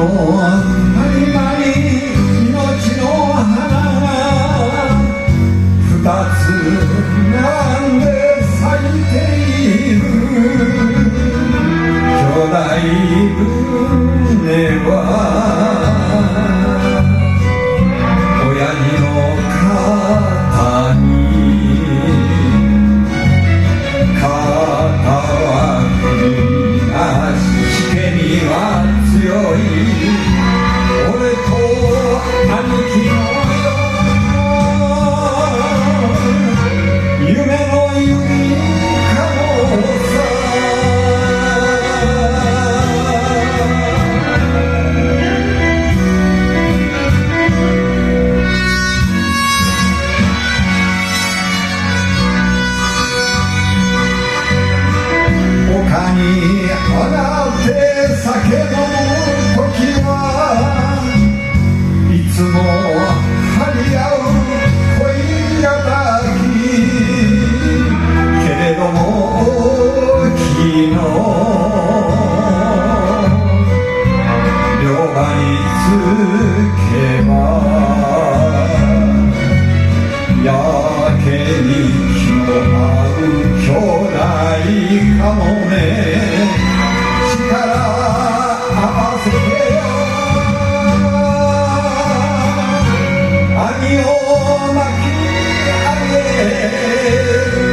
まにまに命の花が二つ並んで咲いている兄弟船は親父の肩に肩は振りなしけには強い俺と兄貴の夢のゆりかもさ丘に上がって酒飲む時はいつも張り合う恋敵けれども昨日両場につけばやけに気の合う兄弟かもね力合わせてよ兄を巻き上げる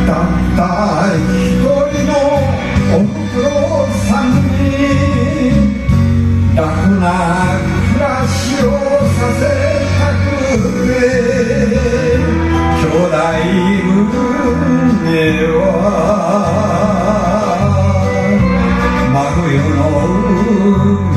たった一人のおふくろさんに楽な暮らしをさせたくて兄弟船は真冬の